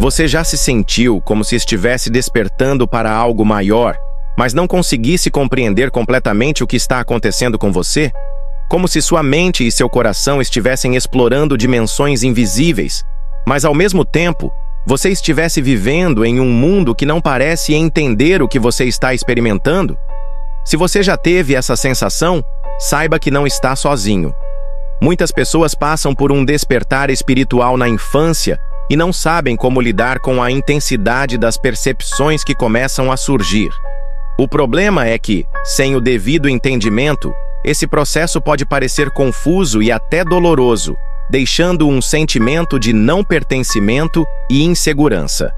Você já se sentiu como se estivesse despertando para algo maior, mas não conseguisse compreender completamente o que está acontecendo com você? Como se sua mente e seu coração estivessem explorando dimensões invisíveis, mas ao mesmo tempo, você estivesse vivendo em um mundo que não parece entender o que você está experimentando? Se você já teve essa sensação, saiba que não está sozinho. Muitas pessoas passam por um despertar espiritual na infância e não sabem como lidar com a intensidade das percepções que começam a surgir. O problema é que, sem o devido entendimento, esse processo pode parecer confuso e até doloroso, deixando um sentimento de não pertencimento e insegurança.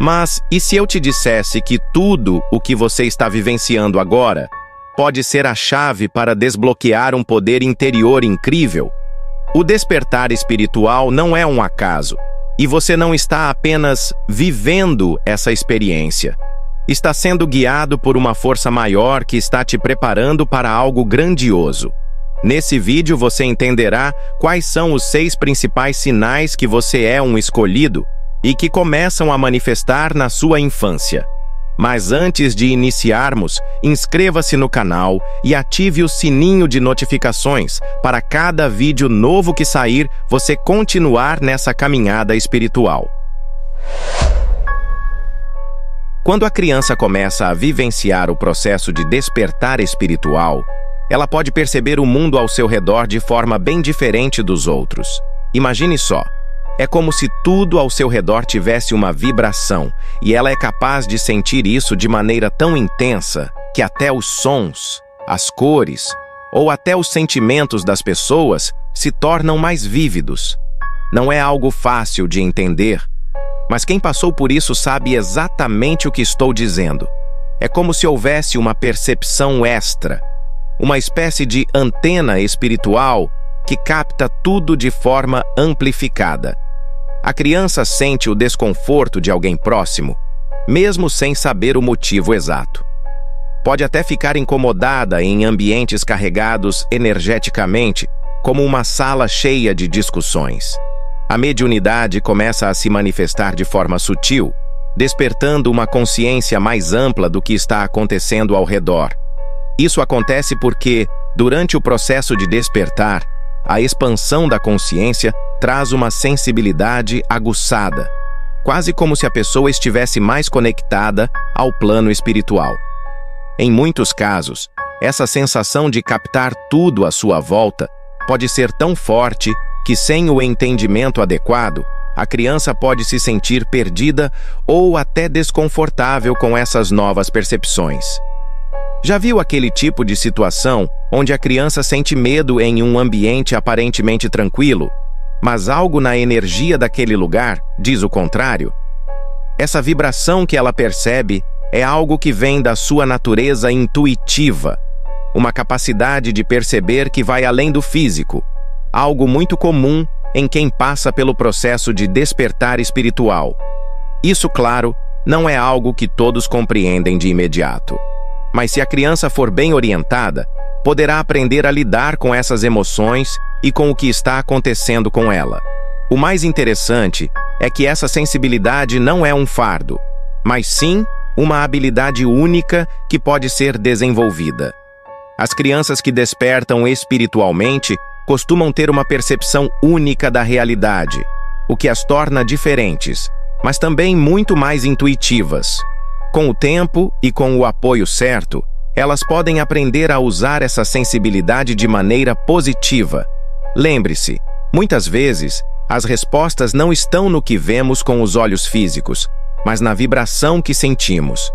Mas e se eu te dissesse que tudo o que você está vivenciando agora pode ser a chave para desbloquear um poder interior incrível? O despertar espiritual não é um acaso, e você não está apenas vivendo essa experiência. Está sendo guiado por uma força maior que está te preparando para algo grandioso. Nesse vídeo você entenderá quais são os 6 principais sinais que você é um escolhido e que começam a manifestar na sua infância. Mas antes de iniciarmos, inscreva-se no canal e ative o sininho de notificações para cada vídeo novo que sair, você continuar nessa caminhada espiritual. Quando a criança começa a vivenciar o processo de despertar espiritual, ela pode perceber o mundo ao seu redor de forma bem diferente dos outros. Imagine só. É como se tudo ao seu redor tivesse uma vibração, e ela é capaz de sentir isso de maneira tão intensa que até os sons, as cores ou até os sentimentos das pessoas se tornam mais vívidos. Não é algo fácil de entender, mas quem passou por isso sabe exatamente o que estou dizendo. É como se houvesse uma percepção extra, uma espécie de antena espiritual que capta tudo de forma amplificada. A criança sente o desconforto de alguém próximo, mesmo sem saber o motivo exato. Pode até ficar incomodada em ambientes carregados energeticamente, como uma sala cheia de discussões. A mediunidade começa a se manifestar de forma sutil, despertando uma consciência mais ampla do que está acontecendo ao redor. Isso acontece porque, durante o processo de despertar, a expansão da consciência traz uma sensibilidade aguçada, quase como se a pessoa estivesse mais conectada ao plano espiritual. Em muitos casos, essa sensação de captar tudo à sua volta pode ser tão forte que, sem o entendimento adequado, a criança pode se sentir perdida ou até desconfortável com essas novas percepções. Já viu aquele tipo de situação onde a criança sente medo em um ambiente aparentemente tranquilo, mas algo na energia daquele lugar diz o contrário? Essa vibração que ela percebe é algo que vem da sua natureza intuitiva, uma capacidade de perceber que vai além do físico, algo muito comum em quem passa pelo processo de despertar espiritual. Isso, claro, não é algo que todos compreendem de imediato. Mas se a criança for bem orientada, poderá aprender a lidar com essas emoções e com o que está acontecendo com ela. O mais interessante é que essa sensibilidade não é um fardo, mas sim uma habilidade única que pode ser desenvolvida. As crianças que despertam espiritualmente costumam ter uma percepção única da realidade, o que as torna diferentes, mas também muito mais intuitivas. Com o tempo e com o apoio certo, elas podem aprender a usar essa sensibilidade de maneira positiva. Lembre-se, muitas vezes, as respostas não estão no que vemos com os olhos físicos, mas na vibração que sentimos.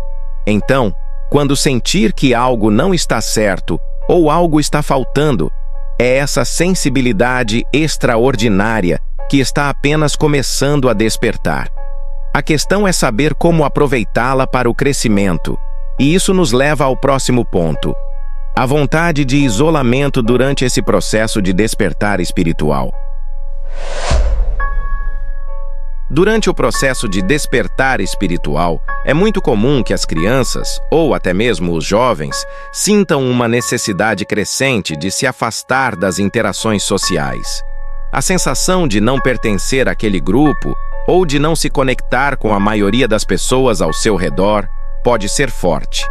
Então, quando sentir que algo não está certo ou algo está faltando, é essa sensibilidade extraordinária que está apenas começando a despertar. A questão é saber como aproveitá-la para o crescimento, e isso nos leva ao próximo ponto: a vontade de isolamento durante esse processo de despertar espiritual. Durante o processo de despertar espiritual, é muito comum que as crianças, ou até mesmo os jovens, sintam uma necessidade crescente de se afastar das interações sociais. A sensação de não pertencer àquele grupo ou de não se conectar com a maioria das pessoas ao seu redor, pode ser forte.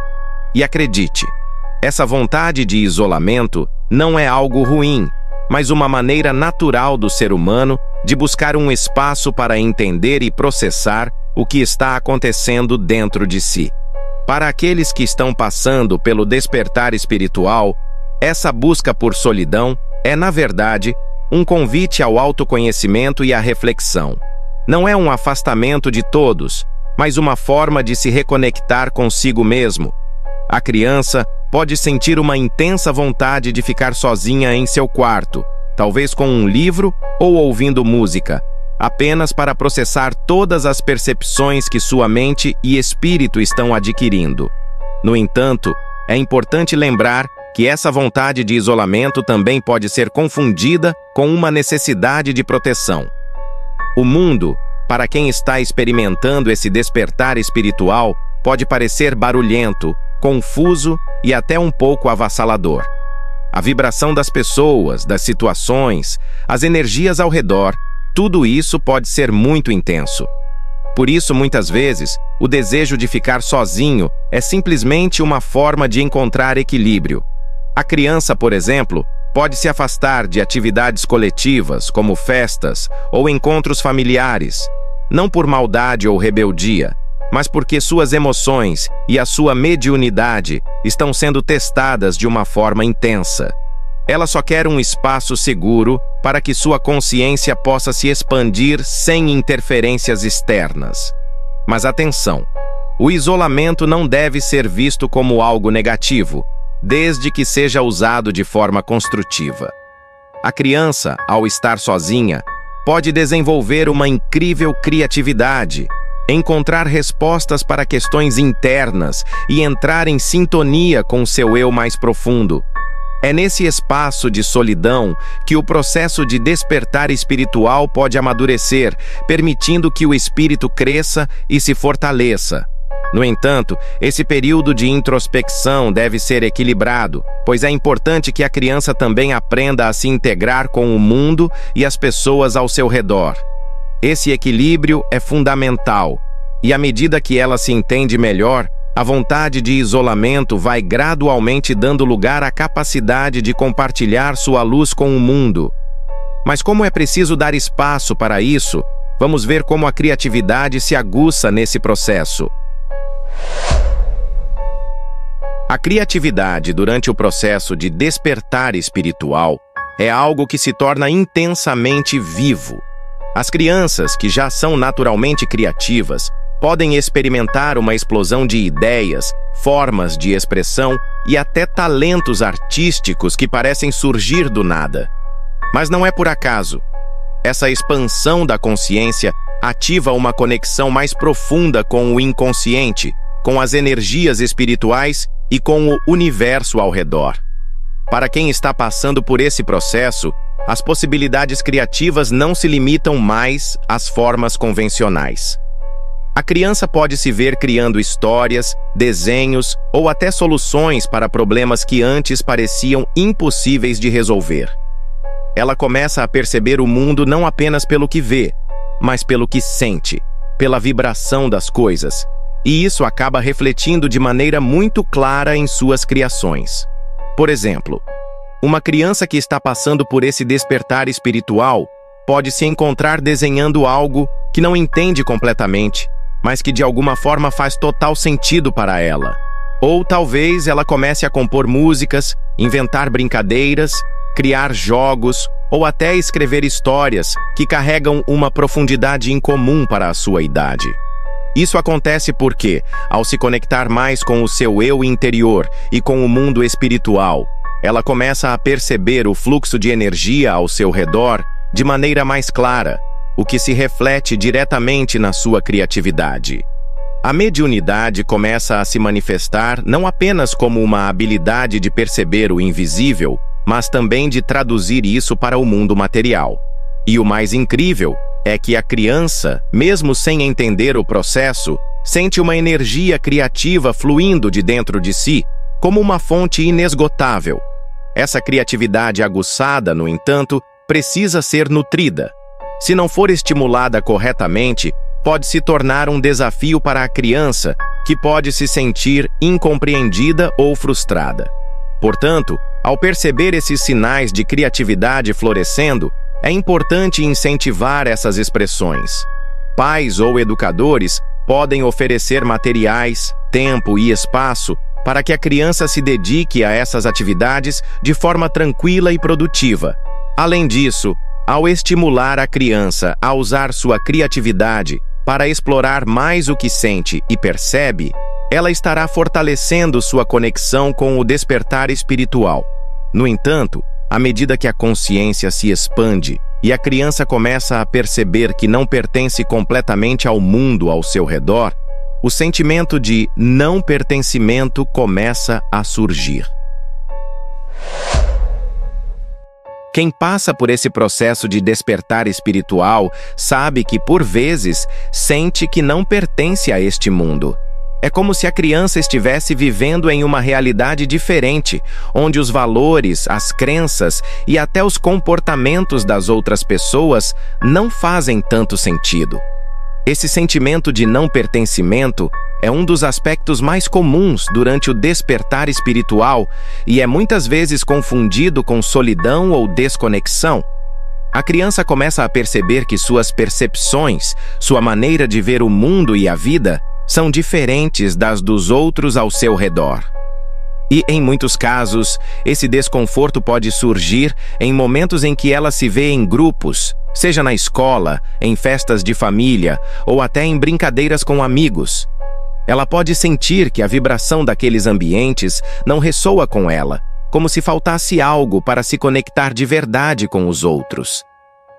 E acredite, essa vontade de isolamento não é algo ruim, mas uma maneira natural do ser humano de buscar um espaço para entender e processar o que está acontecendo dentro de si. Para aqueles que estão passando pelo despertar espiritual, essa busca por solidão é, na verdade, um convite ao autoconhecimento e à reflexão. Não é um afastamento de todos, mas uma forma de se reconectar consigo mesmo. A criança pode sentir uma intensa vontade de ficar sozinha em seu quarto, talvez com um livro ou ouvindo música, apenas para processar todas as percepções que sua mente e espírito estão adquirindo. No entanto, é importante lembrar que essa vontade de isolamento também pode ser confundida com uma necessidade de proteção. O mundo, para quem está experimentando esse despertar espiritual, pode parecer barulhento, confuso e até um pouco avassalador. A vibração das pessoas, das situações, as energias ao redor, tudo isso pode ser muito intenso. Por isso, muitas vezes, o desejo de ficar sozinho é simplesmente uma forma de encontrar equilíbrio. A criança, por exemplo, pode se afastar de atividades coletivas, como festas ou encontros familiares, não por maldade ou rebeldia, mas porque suas emoções e a sua mediunidade estão sendo testadas de uma forma intensa. Ela só quer um espaço seguro para que sua consciência possa se expandir sem interferências externas. Mas atenção, o isolamento não deve ser visto como algo negativo, desde que seja usado de forma construtiva. A criança, ao estar sozinha, pode desenvolver uma incrível criatividade, encontrar respostas para questões internas e entrar em sintonia com seu eu mais profundo. É nesse espaço de solidão que o processo de despertar espiritual pode amadurecer, permitindo que o espírito cresça e se fortaleça. No entanto, esse período de introspecção deve ser equilibrado, pois é importante que a criança também aprenda a se integrar com o mundo e as pessoas ao seu redor. Esse equilíbrio é fundamental, e à medida que ela se entende melhor, a vontade de isolamento vai gradualmente dando lugar à capacidade de compartilhar sua luz com o mundo. Mas como é preciso dar espaço para isso, vamos ver como a criatividade se aguça nesse processo. A criatividade durante o processo de despertar espiritual é algo que se torna intensamente vivo. As crianças, que já são naturalmente criativas, podem experimentar uma explosão de ideias, formas de expressão e até talentos artísticos que parecem surgir do nada. Mas não é por acaso. Essa expansão da consciência ativa uma conexão mais profunda com o inconsciente, com as energias espirituais e com o universo ao redor. Para quem está passando por esse processo, as possibilidades criativas não se limitam mais às formas convencionais. A criança pode se ver criando histórias, desenhos ou até soluções para problemas que antes pareciam impossíveis de resolver. Ela começa a perceber o mundo não apenas pelo que vê, mas pelo que sente, pela vibração das coisas, e isso acaba refletindo de maneira muito clara em suas criações. Por exemplo, uma criança que está passando por esse despertar espiritual pode se encontrar desenhando algo que não entende completamente, mas que de alguma forma faz total sentido para ela. Ou talvez ela comece a compor músicas, inventar brincadeiras, criar jogos ou até escrever histórias que carregam uma profundidade incomum para a sua idade. Isso acontece porque, ao se conectar mais com o seu eu interior e com o mundo espiritual, ela começa a perceber o fluxo de energia ao seu redor de maneira mais clara, o que se reflete diretamente na sua criatividade. A mediunidade começa a se manifestar não apenas como uma habilidade de perceber o invisível, mas também de traduzir isso para o mundo material. E o mais incrível é que a criança, mesmo sem entender o processo, sente uma energia criativa fluindo de dentro de si, como uma fonte inesgotável. Essa criatividade aguçada, no entanto, precisa ser nutrida. Se não for estimulada corretamente, pode se tornar um desafio para a criança, que pode se sentir incompreendida ou frustrada. Portanto, ao perceber esses sinais de criatividade florescendo, é importante incentivar essas expressões. Pais ou educadores podem oferecer materiais, tempo e espaço para que a criança se dedique a essas atividades de forma tranquila e produtiva. Além disso, ao estimular a criança a usar sua criatividade para explorar mais o que sente e percebe, ela estará fortalecendo sua conexão com o despertar espiritual. No entanto, à medida que a consciência se expande e a criança começa a perceber que não pertence completamente ao mundo ao seu redor, o sentimento de não pertencimento começa a surgir. Quem passa por esse processo de despertar espiritual sabe que, por vezes, sente que não pertence a este mundo. É como se a criança estivesse vivendo em uma realidade diferente, onde os valores, as crenças e até os comportamentos das outras pessoas não fazem tanto sentido. Esse sentimento de não pertencimento é um dos aspectos mais comuns durante o despertar espiritual e é muitas vezes confundido com solidão ou desconexão. A criança começa a perceber que suas percepções, sua maneira de ver o mundo e a vida, são diferentes das dos outros ao seu redor. E, em muitos casos, esse desconforto pode surgir em momentos em que ela se vê em grupos, seja na escola, em festas de família ou até em brincadeiras com amigos. Ela pode sentir que a vibração daqueles ambientes não ressoa com ela, como se faltasse algo para se conectar de verdade com os outros.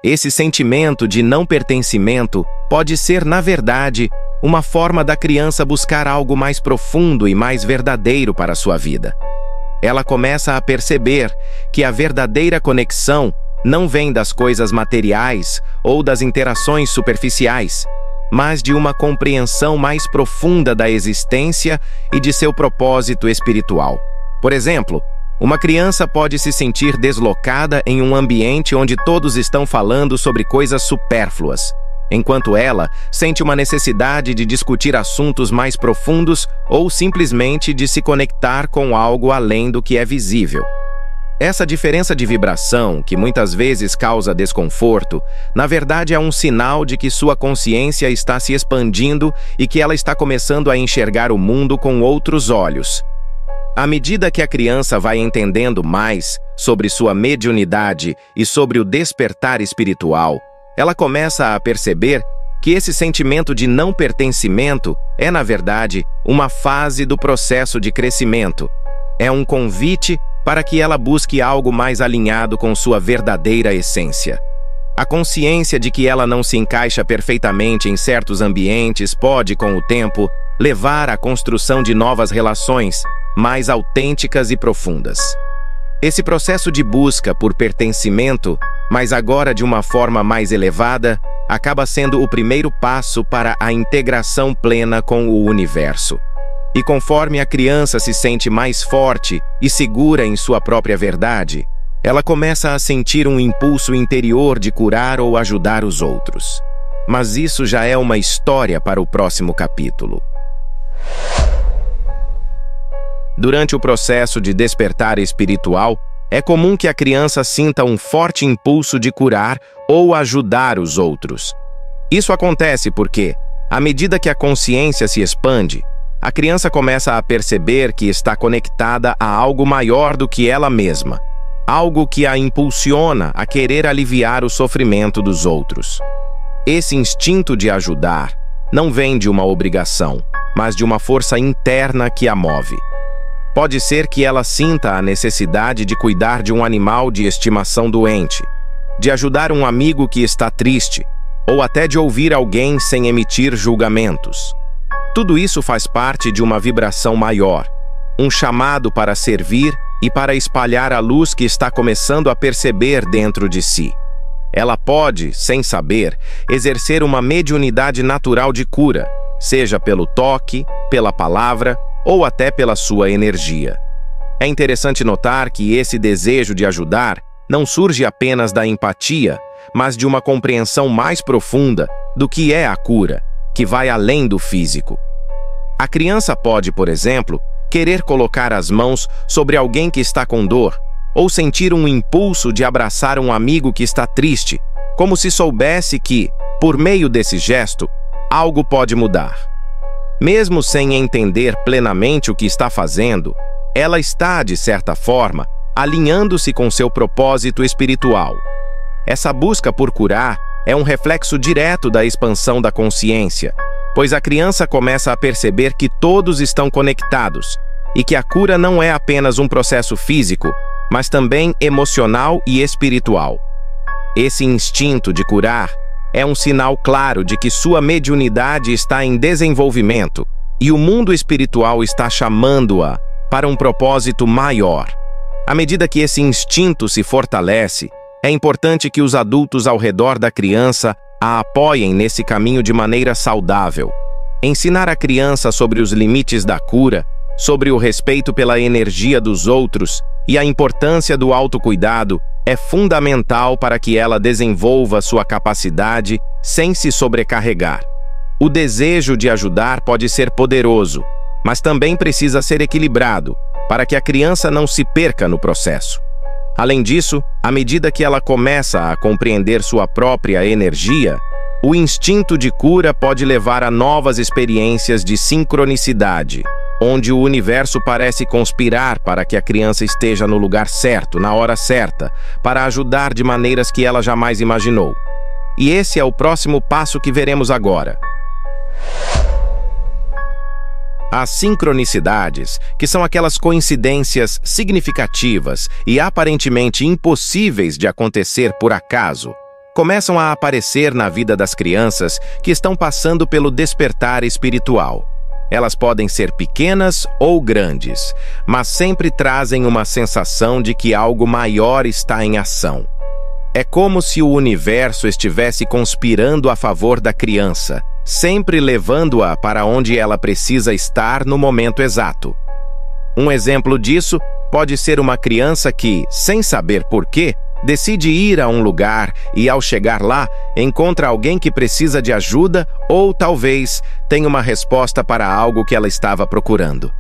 Esse sentimento de não pertencimento pode ser, na verdade, uma forma da criança buscar algo mais profundo e mais verdadeiro para a sua vida. Ela começa a perceber que a verdadeira conexão não vem das coisas materiais ou das interações superficiais, mas de uma compreensão mais profunda da existência e de seu propósito espiritual. Por exemplo, uma criança pode se sentir deslocada em um ambiente onde todos estão falando sobre coisas supérfluas, enquanto ela sente uma necessidade de discutir assuntos mais profundos ou simplesmente de se conectar com algo além do que é visível. Essa diferença de vibração, que muitas vezes causa desconforto, na verdade é um sinal de que sua consciência está se expandindo e que ela está começando a enxergar o mundo com outros olhos. À medida que a criança vai entendendo mais sobre sua mediunidade e sobre o despertar espiritual, ela começa a perceber que esse sentimento de não pertencimento é, na verdade, uma fase do processo de crescimento. É um convite para que ela busque algo mais alinhado com sua verdadeira essência. A consciência de que ela não se encaixa perfeitamente em certos ambientes pode, com o tempo, levar à construção de novas relações mais autênticas e profundas. Esse processo de busca por pertencimento, mas agora de uma forma mais elevada, acaba sendo o primeiro passo para a integração plena com o universo. E conforme a criança se sente mais forte e segura em sua própria verdade, ela começa a sentir um impulso interior de curar ou ajudar os outros. Mas isso já é uma história para o próximo capítulo. Durante o processo de despertar espiritual, é comum que a criança sinta um forte impulso de curar ou ajudar os outros. Isso acontece porque, à medida que a consciência se expande, a criança começa a perceber que está conectada a algo maior do que ela mesma, algo que a impulsiona a querer aliviar o sofrimento dos outros. Esse instinto de ajudar não vem de uma obrigação, mas de uma força interna que a move. Pode ser que ela sinta a necessidade de cuidar de um animal de estimação doente, de ajudar um amigo que está triste, ou até de ouvir alguém sem emitir julgamentos. Tudo isso faz parte de uma vibração maior, um chamado para servir e para espalhar a luz que está começando a perceber dentro de si. Ela pode, sem saber, exercer uma mediunidade natural de cura, seja pelo toque, pela palavra ou até pela sua energia. É interessante notar que esse desejo de ajudar não surge apenas da empatia, mas de uma compreensão mais profunda do que é a cura, que vai além do físico. A criança pode, por exemplo, querer colocar as mãos sobre alguém que está com dor, ou sentir um impulso de abraçar um amigo que está triste, como se soubesse que, por meio desse gesto, algo pode mudar. Mesmo sem entender plenamente o que está fazendo, ela está, de certa forma, alinhando-se com seu propósito espiritual. Essa busca por curar é um reflexo direto da expansão da consciência, pois a criança começa a perceber que todos estão conectados e que a cura não é apenas um processo físico, mas também emocional e espiritual. Esse instinto de curar é um sinal claro de que sua mediunidade está em desenvolvimento e o mundo espiritual está chamando-a para um propósito maior. À medida que esse instinto se fortalece, é importante que os adultos ao redor da criança a apoiem nesse caminho de maneira saudável. Ensinar a criança sobre os limites da cura, sobre o respeito pela energia dos outros e a importância do autocuidado é fundamental para que ela desenvolva sua capacidade sem se sobrecarregar. O desejo de ajudar pode ser poderoso, mas também precisa ser equilibrado para que a criança não se perca no processo. Além disso, à medida que ela começa a compreender sua própria energia, o instinto de cura pode levar a novas experiências de sincronicidade, onde o universo parece conspirar para que a criança esteja no lugar certo, na hora certa, para ajudar de maneiras que ela jamais imaginou. E esse é o próximo passo que veremos agora. As sincronicidades, que são aquelas coincidências significativas e aparentemente impossíveis de acontecer por acaso, começam a aparecer na vida das crianças que estão passando pelo despertar espiritual. Elas podem ser pequenas ou grandes, mas sempre trazem uma sensação de que algo maior está em ação. É como se o universo estivesse conspirando a favor da criança, sempre levando-a para onde ela precisa estar no momento exato. Um exemplo disso pode ser uma criança que, sem saber porquê, decide ir a um lugar e, ao chegar lá, encontra alguém que precisa de ajuda ou, talvez, tenha uma resposta para algo que ela estava procurando.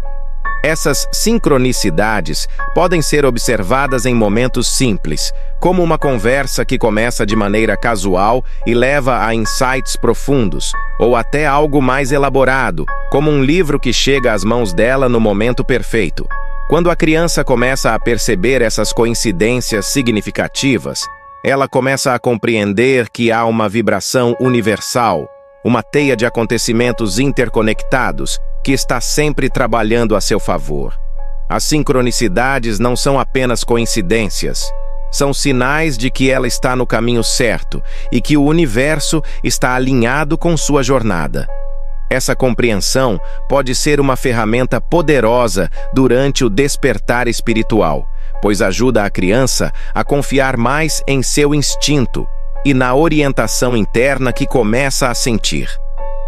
Essas sincronicidades podem ser observadas em momentos simples, como uma conversa que começa de maneira casual e leva a insights profundos, ou até algo mais elaborado, como um livro que chega às mãos dela no momento perfeito. Quando a criança começa a perceber essas coincidências significativas, ela começa a compreender que há uma vibração universal, uma teia de acontecimentos interconectados que está sempre trabalhando a seu favor. As sincronicidades não são apenas coincidências, são sinais de que ela está no caminho certo e que o universo está alinhado com sua jornada. Essa compreensão pode ser uma ferramenta poderosa durante o despertar espiritual, pois ajuda a criança a confiar mais em seu instinto e na orientação interna que começa a sentir.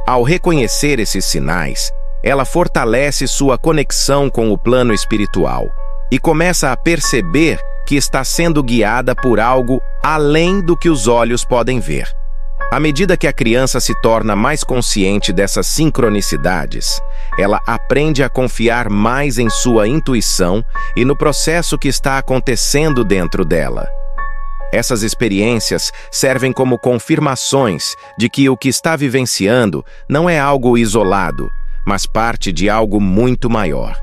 Ao reconhecer esses sinais, ela fortalece sua conexão com o plano espiritual e começa a perceber que está sendo guiada por algo além do que os olhos podem ver. À medida que a criança se torna mais consciente dessas sincronicidades, ela aprende a confiar mais em sua intuição e no processo que está acontecendo dentro dela. Essas experiências servem como confirmações de que o que está vivenciando não é algo isolado, mas parte de algo muito maior.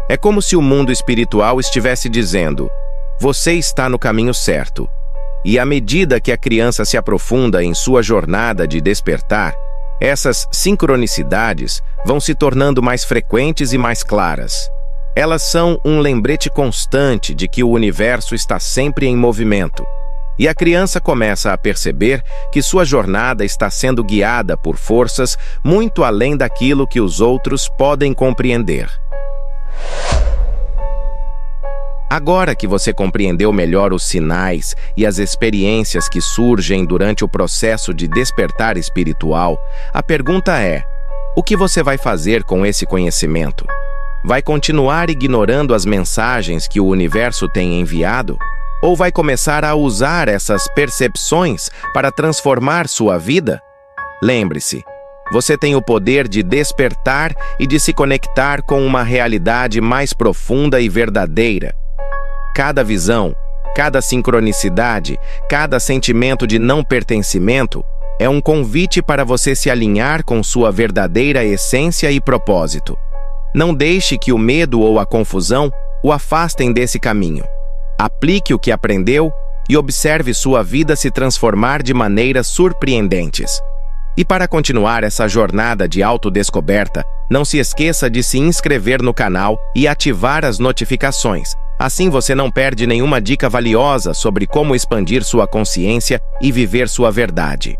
É como se o mundo espiritual estivesse dizendo: você está no caminho certo. E à medida que a criança se aprofunda em sua jornada de despertar, essas sincronicidades vão se tornando mais frequentes e mais claras. Elas são um lembrete constante de que o universo está sempre em movimento. E a criança começa a perceber que sua jornada está sendo guiada por forças muito além daquilo que os outros podem compreender. Agora que você compreendeu melhor os sinais e as experiências que surgem durante o processo de despertar espiritual, a pergunta é: o que você vai fazer com esse conhecimento? Vai continuar ignorando as mensagens que o universo tem enviado? Ou vai começar a usar essas percepções para transformar sua vida? Lembre-se, você tem o poder de despertar e de se conectar com uma realidade mais profunda e verdadeira. Cada visão, cada sincronicidade, cada sentimento de não pertencimento é um convite para você se alinhar com sua verdadeira essência e propósito. Não deixe que o medo ou a confusão o afastem desse caminho. Aplique o que aprendeu e observe sua vida se transformar de maneiras surpreendentes. E para continuar essa jornada de autodescoberta, não se esqueça de se inscrever no canal e ativar as notificações. Assim você não perde nenhuma dica valiosa sobre como expandir sua consciência e viver sua verdade.